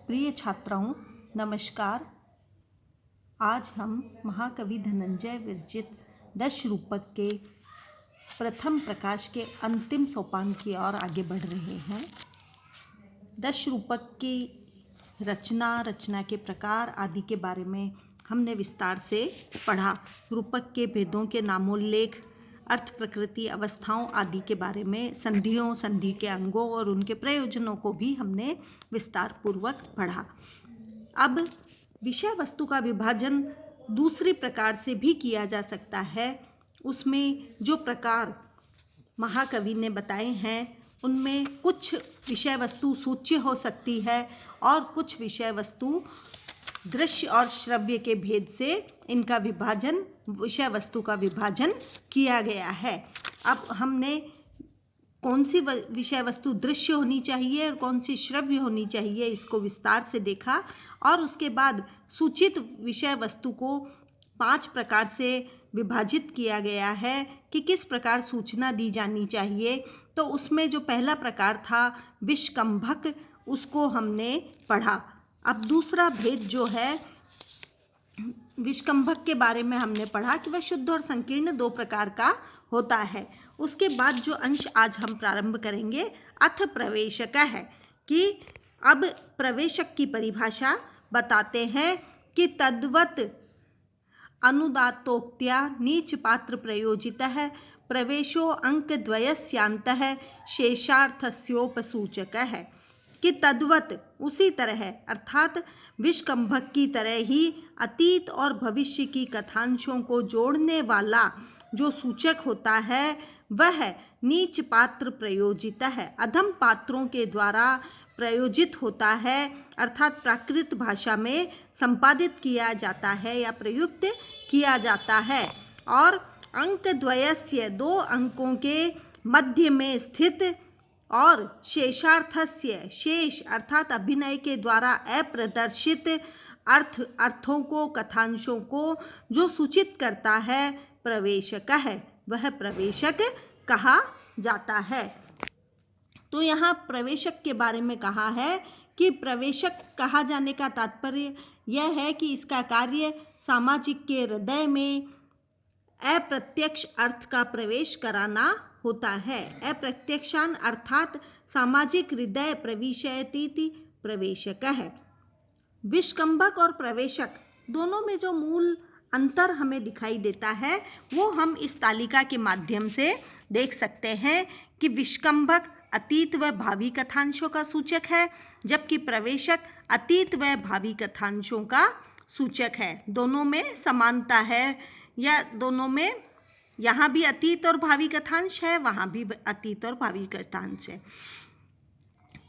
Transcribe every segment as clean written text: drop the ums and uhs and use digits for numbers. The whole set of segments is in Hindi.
प्रिय छात्राओं, नमस्कार। आज हम महाकवि धनंजय विरचित दशरूपक के प्रथम प्रकाश के अंतिम सोपान की ओर आगे बढ़ रहे हैं। दशरूपक की रचना के प्रकार आदि के बारे में हमने विस्तार से पढ़ा। रूपक के भेदों के नामोल्लेख, अर्थ, प्रकृति, अवस्थाओं आदि के बारे में, संधियों, संधि के अंगों और उनके प्रयोजनों को भी हमने विस्तार पूर्वक पढ़ा। अब विषय वस्तु का विभाजन दूसरी प्रकार से भी किया जा सकता है। उसमें जो प्रकार महाकवि ने बताए हैं उनमें कुछ विषय वस्तु सूच्य हो सकती है और कुछ विषय वस्तु दृश्य और श्रव्य के भेद से इनका विभाजन, विषय वस्तु का विभाजन किया गया है। अब हमने कौन सी विषय वस्तु दृश्य होनी चाहिए और कौन सी श्रव्य होनी चाहिए इसको विस्तार से देखा और उसके बाद सूचित विषय वस्तु को 5 प्रकार से विभाजित किया गया है कि किस प्रकार सूचना दी जानी चाहिए। तो उसमें जो पहला प्रकार था विष्कंभक, उसको हमने पढ़ा। अब दूसरा भेद जो है विष्कंभक के बारे में हमने पढ़ा कि वह शुद्ध और संकीर्ण 2 प्रकार का होता है। उसके बाद जो अंश आज हम प्रारंभ करेंगे अथ प्रवेशक है कि अब प्रवेशक की परिभाषा बताते हैं कि तद्वत अनुदात्तोक्त्या नीच पात्र प्रयोजित है प्रवेशो अंक द्वयस्यांत है शेषार्थस्योपसूचक है कि तद्वत उसी तरह अर्थात विष्कंभक की तरह ही अतीत और भविष्य की कथांशों को जोड़ने वाला जो सूचक होता है वह नीच पात्र प्रयोजित है, अधम पात्रों के द्वारा प्रयोजित होता है, अर्थात प्राकृत भाषा में संपादित किया जाता है या प्रयुक्त किया जाता है। और अंक द्वयस्य 2 अंकों के मध्य में स्थित और शेषार्थस्य शेष अर्थात अभिनय के द्वारा अप्रदर्शित अर्थों को, कथांशों को जो सूचित करता है प्रवेशक है, वह प्रवेशक कहा जाता है। तो यहाँ प्रवेशक के बारे में कहा है कि प्रवेशक कहा जाने का तात्पर्य यह है कि इसका कार्य सामाजिक के हृदय में अप्रत्यक्ष अर्थ का प्रवेश कराना होता है। अप्रत्यक्षान अर्थात सामाजिक हृदय प्रविशयतीति प्रवेशक है। विष्कंभक और प्रवेशक दोनों में जो मूल अंतर हमें दिखाई देता है वो हम इस तालिका के माध्यम से देख सकते हैं कि विष्कंभक अतीत व भावी कथांशों का सूचक है जबकि प्रवेशक अतीत व भावी कथांशों का सूचक है। दोनों में समानता है या दोनों में यहाँ भी अतीत और भावी कथांश है, वहाँ भी अतीत और भावी कथांश है।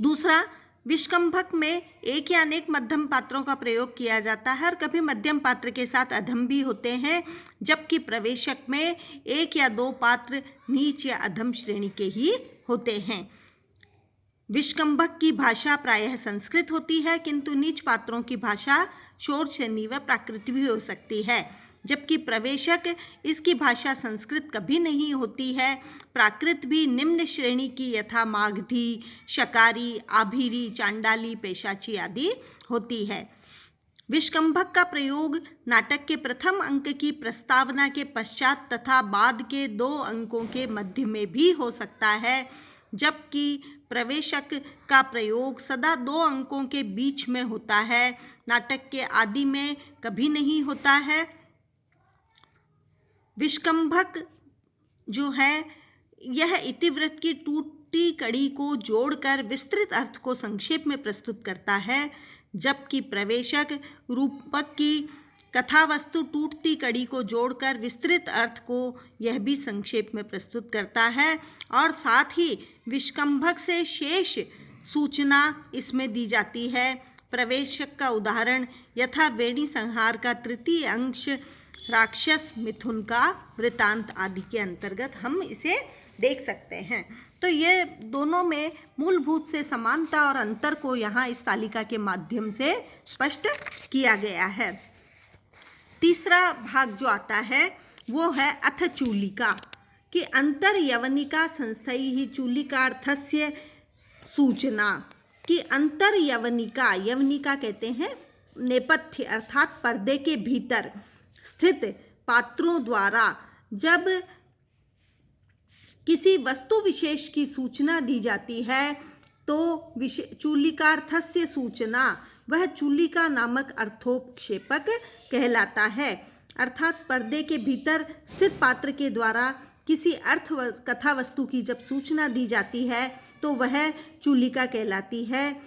दूसरा, विष्कंभक में एक या अनेक मध्यम पात्रों का प्रयोग किया जाता है और कभी मध्यम पात्र के साथ अधम भी होते हैं, जबकि प्रवेशक में 1 या 2 पात्र नीच या अधम श्रेणी के ही होते हैं। विष्कंभक की भाषा प्रायः संस्कृत होती है किंतु नीच पात्रों की भाषा शोर श्रेणी व प्राकृत भी हो सकती है, जबकि प्रवेशक इसकी भाषा संस्कृत कभी नहीं होती है, प्राकृत भी निम्न श्रेणी की यथा मागधी, शकारी, आभीरी, चांडाली, पेशाची आदि होती है। विष्कंभक का प्रयोग नाटक के प्रथम अंक की प्रस्तावना के पश्चात तथा बाद के 2 अंकों के मध्य में भी हो सकता है, जबकि प्रवेशक का प्रयोग सदा 2 अंकों के बीच में होता है, नाटक के आदि में कभी नहीं होता है। विष्कंभक जो है यह इतिवृत्त की टूटी कड़ी को जोड़कर विस्तृत अर्थ को संक्षेप में प्रस्तुत करता है, जबकि प्रवेशक रूपक की कथावस्तु टूटती कड़ी को जोड़कर विस्तृत अर्थ को यह भी संक्षेप में प्रस्तुत करता है और साथ ही विष्कंभक से शेष सूचना इसमें दी जाती है। प्रवेशक का उदाहरण यथा वेणी संहार का 3य अंश, राक्षस मिथुन का वृतांत आदि के अंतर्गत हम इसे देख सकते हैं। तो ये दोनों में मूलभूत से समानता और अंतर को यहाँ इस तालिका के माध्यम से स्पष्ट किया गया है। तीसरा भाग जो आता है वो है अथ चूलिका कि अंतर यवनिका संस्थई ही चूलिकार्थस्य सूचना कि अंतर यवनिका, यवनिका कहते हैं नेपथ्य अर्थात पर्दे के भीतर स्थित पात्रों द्वारा जब किसी वस्तु विशेष की सूचना दी जाती है तो चूलिकार्थस्य सूचना, वह चूलिका नामक अर्थोपक्षेपक कहलाता है। अर्थात पर्दे के भीतर स्थित पात्र के द्वारा किसी कथा वस्तु की जब सूचना दी जाती है तो वह चूलिका कहलाती है।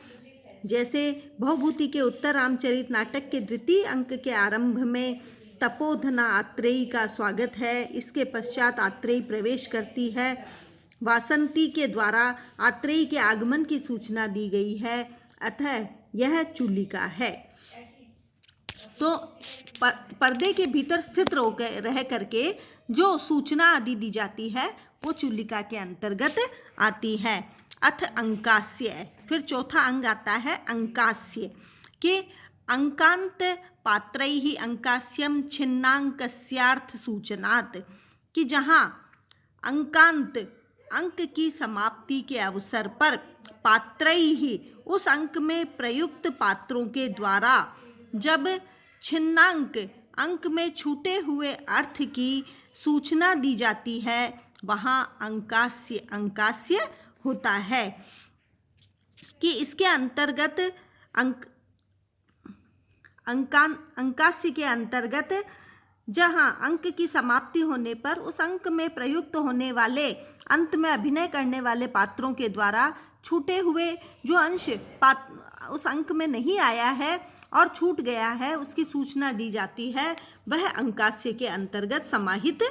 जैसे भवभूति के उत्तर रामचरित नाटक के द्वितीय अंक के आरंभ में तपोधना आत्रेयी का स्वागत है। इसके पश्चात आत्रेयी प्रवेश करती है। वासंती के द्वारा आत्रेयी के आगमन की सूचना दी गई है, अतः यह चूलिका है। तो पर्दे के भीतर स्थित रह करके जो सूचना आदि दी जाती है वो चूलिका के अंतर्गत आती है। अथ अंकास्य, फिर चौथा अंग आता है अंकास्य, कि अंकांत पात्रैहि अंकास्यम छिन्नांकस्यार्थ सूचनात्, कि जहाँ अंकांत अंक की समाप्ति के अवसर पर पात्रैहि उस अंक में प्रयुक्त पात्रों के द्वारा जब छिन्नांक अंक में छूटे हुए अर्थ की सूचना दी जाती है वहाँ अंकास्य होता है। कि इसके अंतर्गत अंकास्य के अंतर्गत जहाँ अंक की समाप्ति होने पर उस अंक में प्रयुक्त होने वाले अंत में अभिनय करने वाले पात्रों के द्वारा छूटे हुए जो अंश उस अंक में नहीं आया है और छूट गया है उसकी सूचना दी जाती है, वह अंकास्य के अंतर्गत समाहित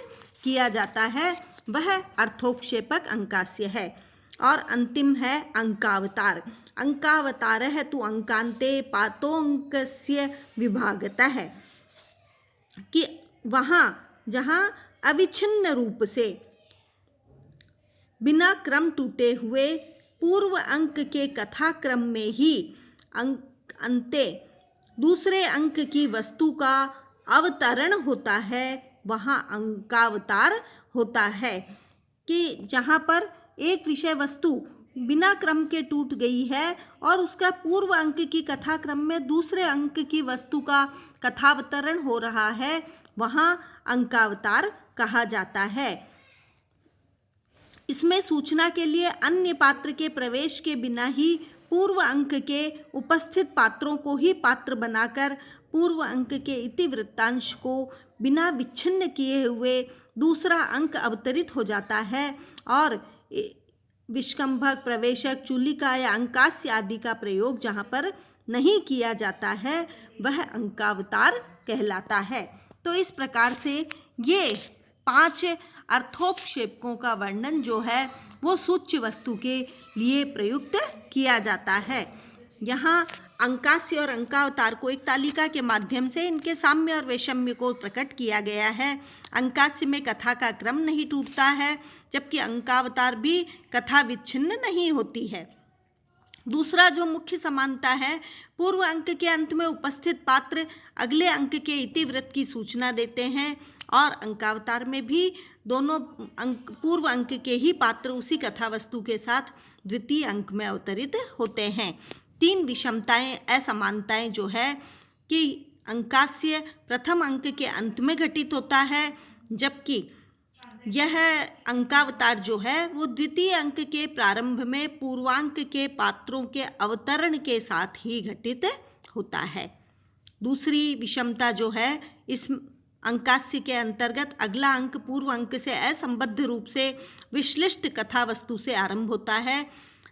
किया जाता है, वह अर्थोपक्षेपक अंकास्य है। और अंतिम है अंकावतार। अंकावतारः तु अंकान्ते पातोंकस्य विभागतः है, कि वहाँ जहाँ अविच्छिन्न रूप से बिना क्रम टूटे हुए पूर्व अंक के कथाक्रम में ही अंते दूसरे अंक की वस्तु का अवतरण होता है, वहाँ अंकावतार होता है। कि जहाँ पर एक विषय वस्तु बिना क्रम के टूट गई है और उसका पूर्व अंक की कथाक्रम में दूसरे अंक की वस्तु का कथावतरण हो रहा है, वहाँ अंकावतार कहा जाता है। इसमें सूचना के लिए अन्य पात्र के प्रवेश के बिना ही पूर्व अंक के उपस्थित पात्रों को ही पात्र बनाकर पूर्व अंक के इतिवृत्तांश को बिना विच्छिन्न किए हुए दूसरा अंक अवतरित हो जाता है और विष्कंभक, प्रवेशक, चूलिका या अंकास्य आदि का प्रयोग जहाँ पर नहीं किया जाता है वह अंकावतार कहलाता है। तो इस प्रकार से ये 5 अर्थोपक्षेपकों का वर्णन जो है वो सूच्य वस्तु के लिए प्रयुक्त किया जाता है। यहाँ अंकास्य और अंकावतार को एक तालिका के माध्यम से इनके साम्य और वैषम्य को प्रकट किया गया है। अंकास्य में कथा का क्रम नहीं टूटता है, जबकि अंकावतार भी कथा विच्छिन्न नहीं होती है। दूसरा जो मुख्य समानता है, पूर्व अंक के अंत में उपस्थित पात्र अगले अंक के इतिवृत्त की सूचना देते हैं और अंकावतार में भी दोनों पूर्व अंक के ही पात्र उसी कथा वस्तु के साथ द्वितीय अंक में अवतरित होते हैं। 3 विषमताएं, असमानताएं जो है कि अंकास्य प्रथम अंक के अंत में घटित होता है, जबकि यह अंकावतार जो है वो द्वितीय अंक के प्रारंभ में पूर्वांक के पात्रों के अवतरण के साथ ही घटित होता है। दूसरी विषमता जो है, इस अंकास्य के अंतर्गत अगला अंक पूर्व अंक से असंबद्ध रूप से विश्लिष्ट कथा वस्तु से आरंभ होता है,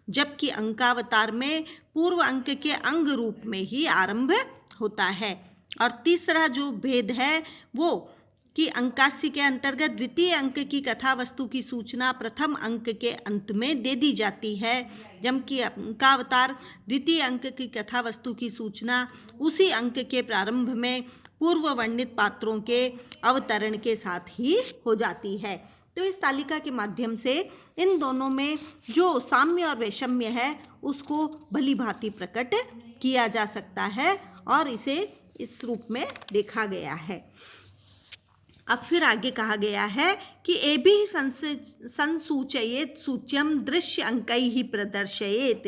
जबकि अंकावतार में पूर्व अंक के अंग रूप में ही आरंभ होता है। और तीसरा जो भेद है वो कि अंकास्य के अंतर्गत द्वितीय अंक की कथा वस्तु की सूचना प्रथम अंक के अंत में दे दी जाती है, जबकि अंकावतार द्वितीय अंक की कथा वस्तु की सूचना उसी अंक के प्रारंभ में पूर्व वर्णित पात्रों के अवतरण के साथ ही हो जाती है। तो इस तालिका के माध्यम से इन दोनों में जो साम्य और वैषम्य है उसको भली भांति प्रकट किया जा सकता है और इसे इस रूप में देखा गया है। अब फिर आगे कहा गया है कि एभिः संसूचयेत् सूच्यं दृश्य अंकैः प्रदर्शयेत्।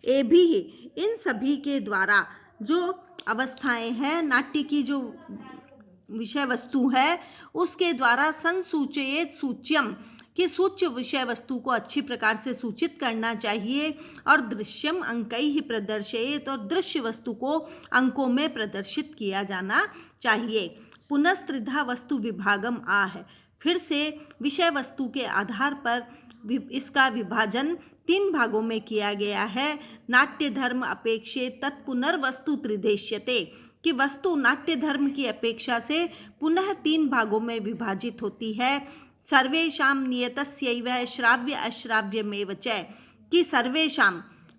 एभिः इन सभी के द्वारा जो अवस्थाएं हैं, नाट्य की जो विषय वस्तु है उसके द्वारा संसूचयेत सूच्यम, कि सूच्य विषय वस्तु को अच्छी प्रकार से सूचित करना चाहिए, और दृश्यम अंकैः प्रदर्शयेत, और दृश्य वस्तु को अंकों में प्रदर्शित किया जाना चाहिए। पुनस्त्रिधा वस्तु विभागम आह, फिर से विषय वस्तु के आधार पर इसका विभाजन 3 भागों में किया गया है। नाट्य धर्म अपेक्षे तत्पुनर्वस्तु त्रिदेश्यते, कि वस्तु नाट्य धर्म की अपेक्षा से पुनः 3 भागों में विभाजित होती है। सर्वेषां नियतस्यैव श्राव्य अश्राव्यमेव च, कि सर्वेषां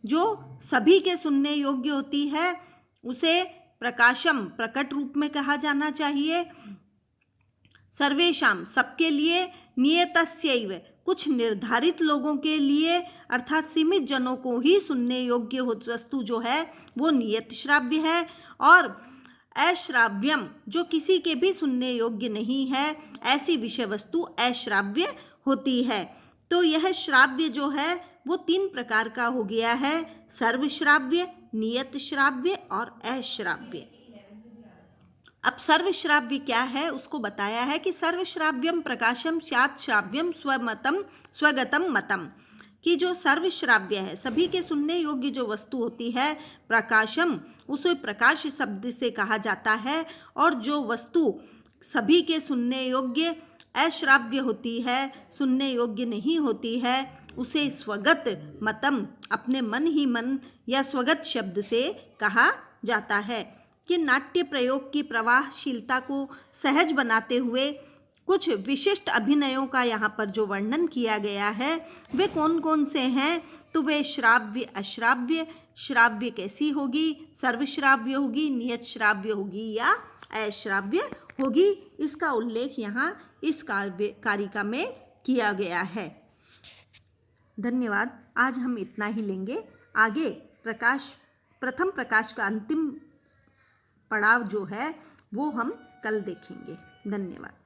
जो सभी के सुनने योग्य होती है उसे प्रकाशम प्रकट रूप में कहा जाना चाहिए। सर्वेषां सबके लिए, नियतस्यैव कुछ निर्धारित लोगों के लिए अर्थात सीमित जनों को ही सुनने योग्य वस्तु जो है वो नियत श्राव्य है, और अश्राव्यम जो किसी के भी सुनने योग्य नहीं है ऐसी विषय वस्तु अश्राव्य होती है। तो यह श्राव्य जो है वो 3 प्रकार का हो गया है, सर्वश्राव्य, नियत श्राव्य और अश्राव्य। अब सर्वश्राव्य क्या है उसको बताया है कि सर्वश्राव्यम प्रकाशम स्यात् श्राव्यम स्वमतम स्वगतम मतम, कि जो सर्वश्राव्य है सभी के सुनने योग्य जो वस्तु होती है प्रकाशम, उसे प्रकाश शब्द से कहा जाता है, और जो वस्तु सभी के सुनने योग्य अश्राव्य होती है, सुनने योग्य नहीं होती है, उसे स्वगत मतम अपने मन ही मन या स्वगत शब्द से कहा जाता है। कि नाट्य प्रयोग की प्रवाहशीलता को सहज बनाते हुए कुछ विशिष्ट अभिनयों का यहाँ पर जो वर्णन किया गया है वे कौन कौन से हैं, तो वे श्राव्य अश्राव्य, श्राव्य कैसी होगी, सर्वश्राव्य होगी, नियत श्राव्य होगी या अश्राव्य होगी, इसका उल्लेख यहाँ इस कारिका में किया गया है। धन्यवाद। आज हम इतना ही लेंगे। आगे प्रथम प्रकाश का अंतिम पड़ाव जो है वो हम कल देखेंगे। धन्यवाद।